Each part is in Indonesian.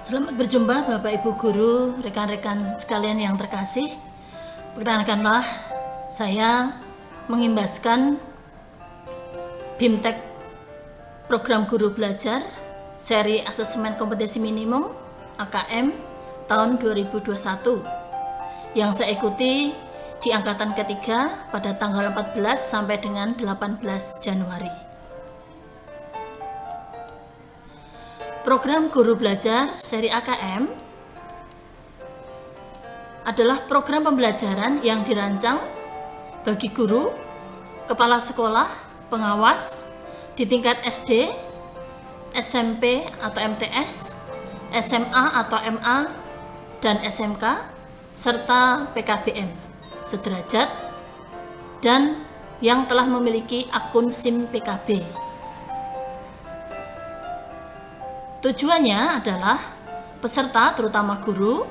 Selamat berjumpa Bapak Ibu Guru, rekan-rekan sekalian yang terkasih. Perkenalkanlah, saya mengimbaskan BIMTEK Program Guru Belajar Seri Asesmen Kompetensi Minimum AKM tahun 2021 yang saya ikuti di angkatan ketiga pada tanggal 14 sampai dengan 18 Januari. Program Guru Belajar Seri AKM adalah program pembelajaran yang dirancang bagi guru, kepala sekolah, pengawas di tingkat SD, SMP atau MTS, SMA atau MA, dan SMK, serta PKBM sederajat dan yang telah memiliki akun SIM PKB. Tujuannya adalah peserta, terutama guru,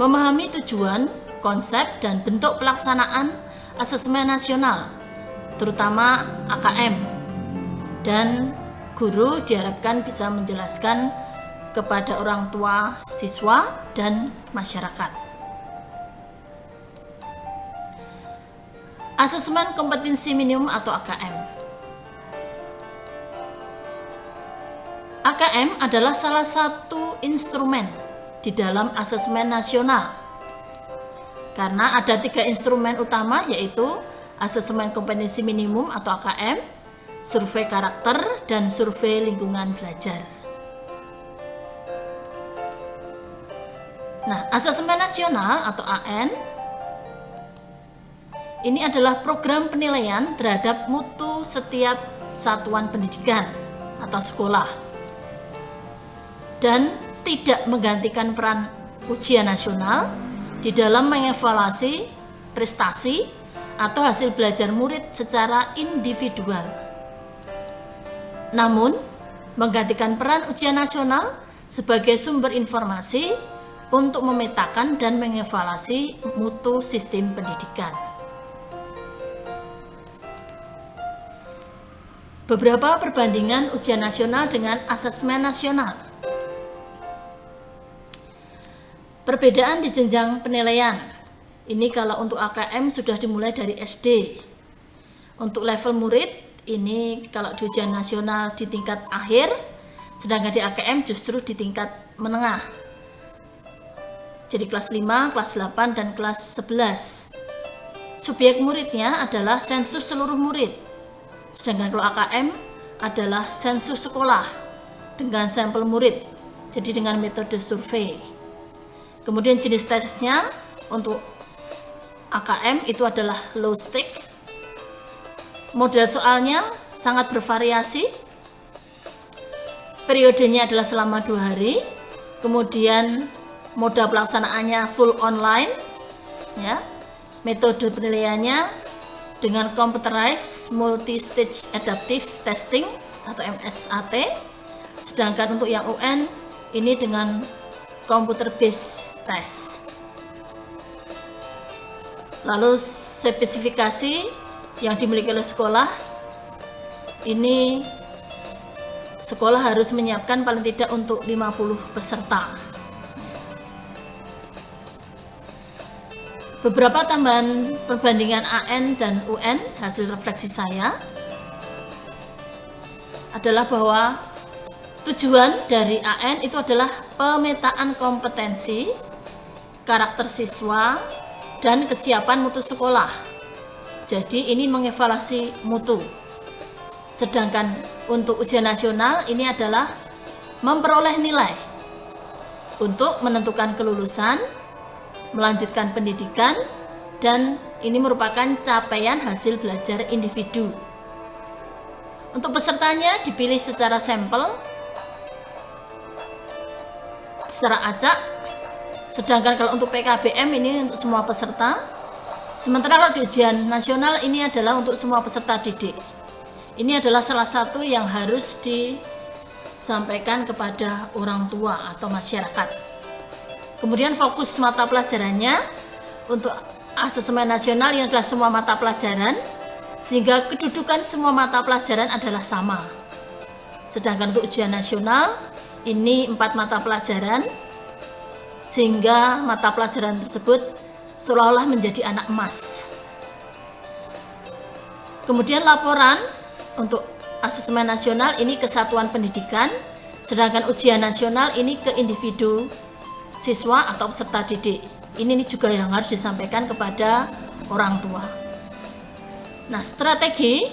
memahami tujuan, konsep, dan bentuk pelaksanaan asesmen nasional, terutama AKM, dan guru diharapkan bisa menjelaskan kepada orang tua siswa dan masyarakat. Asesmen kompetensi minimum atau AKM. AKM adalah salah satu instrumen di dalam asesmen nasional karena ada 3 instrumen utama, yaitu asesmen kompetensi minimum atau AKM, survei karakter, dan survei lingkungan belajar. Nah, asesmen nasional atau AN ini adalah program penilaian terhadap mutu setiap satuan pendidikan atau sekolah dan tidak menggantikan peran ujian nasional di dalam mengevaluasi prestasi atau hasil belajar murid secara individual. Namun, menggantikan peran ujian nasional sebagai sumber informasi untuk memetakan dan mengevaluasi mutu sistem pendidikan. Beberapa perbandingan ujian nasional dengan asesmen nasional. Perbedaan di jenjang penilaian. Ini kalau untuk AKM sudah dimulai dari SD. Untuk level murid, ini kalau di ujian nasional di tingkat akhir, sedangkan di AKM justru di tingkat menengah. Jadi kelas 5, kelas 8, dan kelas 11. Subjek muridnya adalah sensus seluruh murid. Sedangkan kalau AKM adalah sensus sekolah dengan sampel murid. Jadi dengan metode survei. Kemudian jenis tesnya untuk AKM itu adalah low stake. Model soalnya sangat bervariasi. Periodenya adalah selama 2 hari. Kemudian moda pelaksanaannya full online. Ya. Metode penilaiannya dengan computerized multi-stage adaptive testing atau MSAT. Sedangkan untuk yang UN ini dengan computer based test. Lalu spesifikasi yang dimiliki oleh sekolah, ini sekolah harus menyiapkan paling tidak untuk 50 peserta. Beberapa tambahan perbandingan AN dan UN hasil refleksi saya adalah bahwa tujuan dari AN itu adalah pemetaan kompetensi, karakter siswa, dan kesiapan mutu sekolah. Jadi ini mengevaluasi mutu. Sedangkan untuk ujian nasional ini adalah memperoleh nilai untuk menentukan kelulusan, melanjutkan pendidikan, dan ini merupakan capaian hasil belajar individu. Untuk pesertanya dipilih secara sampel, secara acak. Sedangkan kalau untuk PKBM ini untuk semua peserta. Sementara kalau di ujian nasional ini adalah untuk semua peserta didik. Ini adalah salah satu yang harus disampaikan kepada orang tua atau masyarakat. Kemudian fokus mata pelajarannya untuk asesmen nasional yang adalah semua mata pelajaran, sehingga kedudukan semua mata pelajaran adalah sama. Sedangkan untuk ujian nasional ini 4 mata pelajaran sehingga mata pelajaran tersebut seolah-olah menjadi anak emas. Kemudian laporan untuk asesmen nasional ini ke satuan pendidikan, sedangkan ujian nasional ini ke individu siswa atau peserta didik. Ini juga yang harus disampaikan kepada orang tua. Nah, strategi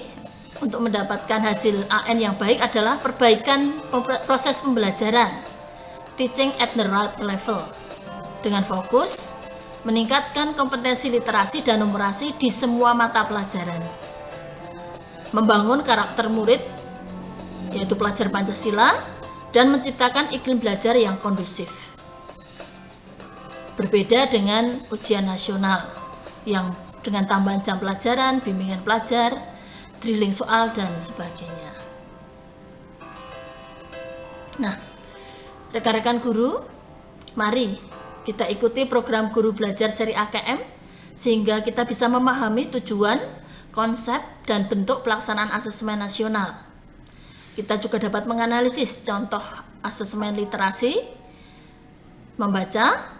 untuk mendapatkan hasil AN yang baik adalah perbaikan proses pembelajaran, teaching at the right level, dengan fokus meningkatkan kompetensi literasi dan numerasi di semua mata pelajaran, membangun karakter murid yaitu pelajar Pancasila, dan menciptakan iklim belajar yang kondusif. Berbeda dengan ujian nasional yang dengan tambahan jam pelajaran, bimbingan pelajar, drilling soal, dan sebagainya. Nah, rekan-rekan guru, mari kita ikuti program Guru Belajar seri AKM sehingga kita bisa memahami tujuan, konsep, dan bentuk pelaksanaan asesmen nasional. Kita juga dapat menganalisis contoh asesmen literasi, membaca,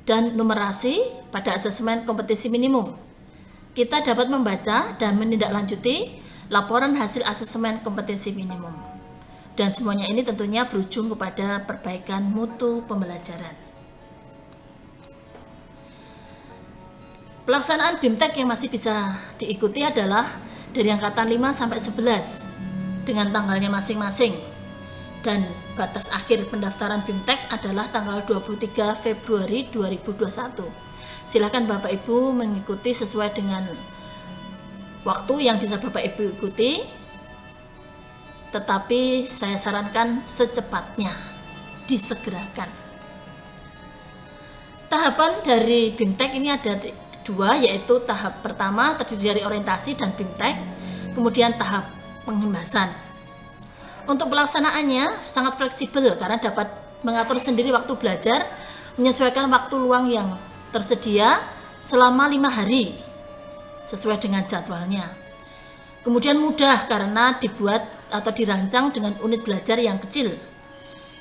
dan numerasi pada asesmen kompetisi minimum. Kita dapat membaca dan menindaklanjuti laporan hasil asesmen kompetensi minimum. Dan semuanya ini tentunya berujung kepada perbaikan mutu pembelajaran. Pelaksanaan BIMTEK yang masih bisa diikuti adalah dari angkatan 5 sampai 11 dengan tanggalnya masing-masing. Dan batas akhir pendaftaran BIMTEK adalah tanggal 23 Februari 2021. Silakan Bapak Ibu mengikuti sesuai dengan waktu yang bisa Bapak Ibu ikuti, tetapi saya sarankan secepatnya disegerakan. Tahapan dari BIMTEK ini ada dua, yaitu tahap pertama terdiri dari orientasi dan BIMTEK, kemudian tahap pengembasan. Untuk pelaksanaannya sangat fleksibel karena dapat mengatur sendiri waktu belajar, menyesuaikan waktu luang yang tersedia selama 5 hari sesuai dengan jadwalnya. Kemudian mudah karena dibuat atau dirancang dengan unit belajar yang kecil.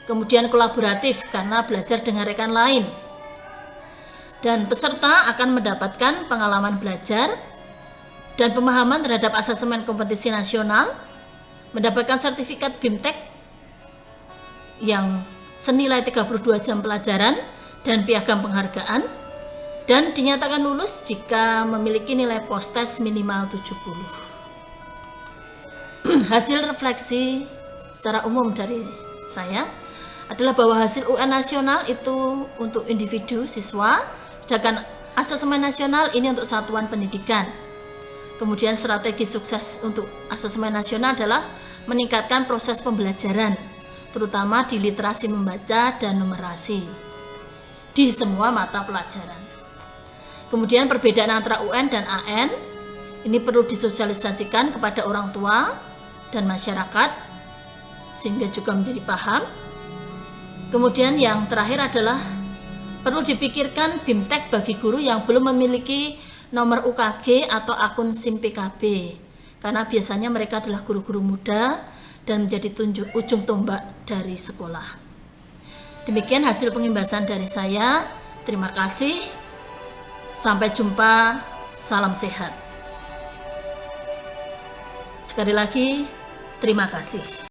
Kemudian kolaboratif karena belajar dengan rekan lain. Dan peserta akan mendapatkan pengalaman belajar dan pemahaman terhadap asesmen kompetisi nasional, mendapatkan sertifikat BIMTEK yang senilai 32 jam pelajaran dan piagam penghargaan, dan dinyatakan lulus jika memiliki nilai post-test minimal 70. Hasil refleksi secara umum dari saya adalah bahwa hasil UN nasional itu untuk individu siswa, sedangkan asesmen nasional ini untuk satuan pendidikan. Kemudian strategi sukses untuk asesmen nasional adalah meningkatkan proses pembelajaran, terutama di literasi membaca dan numerasi di semua mata pelajaran. Kemudian perbedaan antara UN dan AN ini perlu disosialisasikan kepada orang tua dan masyarakat sehingga juga menjadi paham. Kemudian yang terakhir adalah perlu dipikirkan BIMTEK bagi guru yang belum memiliki nomor UKG atau akun SIM PKB, karena biasanya mereka adalah guru-guru muda dan menjadi ujung tombak dari sekolah. Demikian hasil pengimbasan dari saya. Terima kasih. Sampai jumpa. Salam sehat. Sekali lagi, terima kasih.